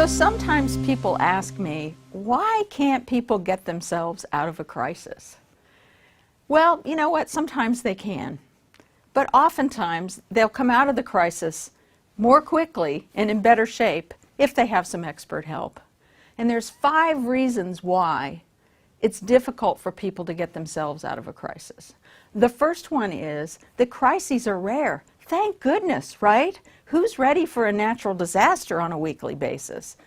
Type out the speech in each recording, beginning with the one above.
So sometimes people ask me, why can't people get themselves out of a crisis? Well, you know what? Sometimes they can. But oftentimes they'll come out of the crisis more quickly and in better shape if they have some expert help. And there's 5 reasons why it's difficult for people to get themselves out of a crisis. The first one is that crises are rare. Thank goodness, right? Who's ready for a natural disaster on a weekly basis?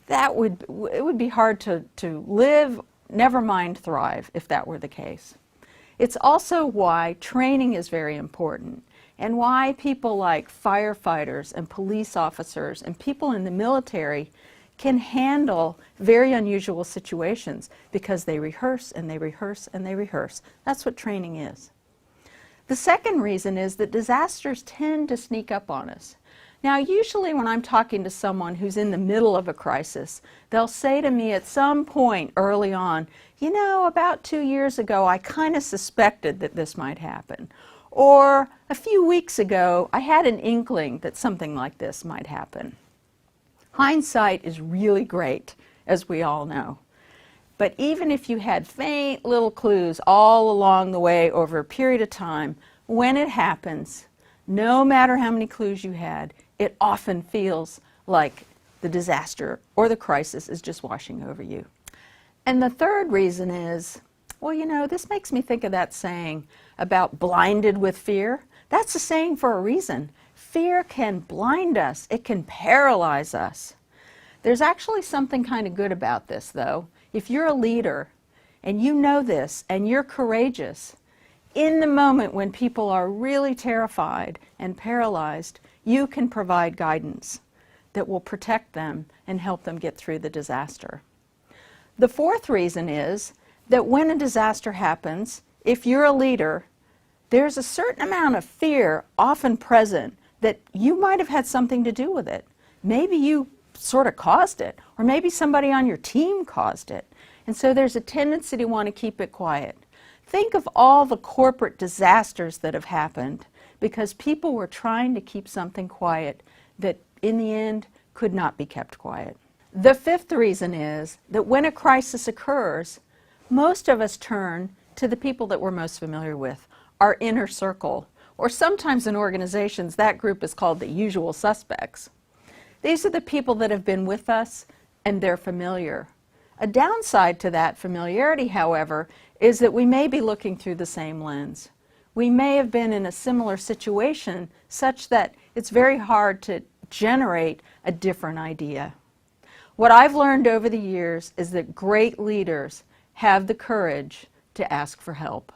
It would be hard to live, never mind thrive, if that were the case. It's also why training is very important, and why people like firefighters and police officers and people in the military can handle very unusual situations, because they rehearse and they rehearse and they rehearse. That's what training is. The second reason is that disasters tend to sneak up on us. Now, usually when I'm talking to someone who's in the middle of a crisis, they'll say to me at some point early on, you know, about 2 years ago, I kind of suspected that this might happen. Or a few weeks ago, I had an inkling that something like this might happen. Hindsight is really great, as we all know. But even if you had faint little clues all along the way over a period of time, when it happens, no matter how many clues you had, it often feels like the disaster or the crisis is just washing over you. And the third reason is, well, you know, this makes me think of that saying about blinded with fear. That's a saying for a reason. Fear can blind us. It can paralyze us. There's actually something kind of good about this, though. If you're a leader and you know this and you're courageous, in the moment when people are really terrified and paralyzed, you can provide guidance that will protect them and help them get through the disaster. The fourth reason is that when a disaster happens, if you're a leader, there's a certain amount of fear often present that you might have had something to do with it. Maybe you sort of caused it, or maybe somebody on your team caused it. And so there's a tendency to want to keep it quiet. Think of all the corporate disasters that have happened because people were trying to keep something quiet that in the end could not be kept quiet. The fifth reason is that when a crisis occurs, most of us turn to the people that we're most familiar with, our inner circle, or sometimes in organizations that group is called the usual suspects. These are the people that have been with us and they're familiar. A downside to that familiarity, however, is that we may be looking through the same lens. We may have been in a similar situation such that it's very hard to generate a different idea. What I've learned over the years is that great leaders have the courage to ask for help.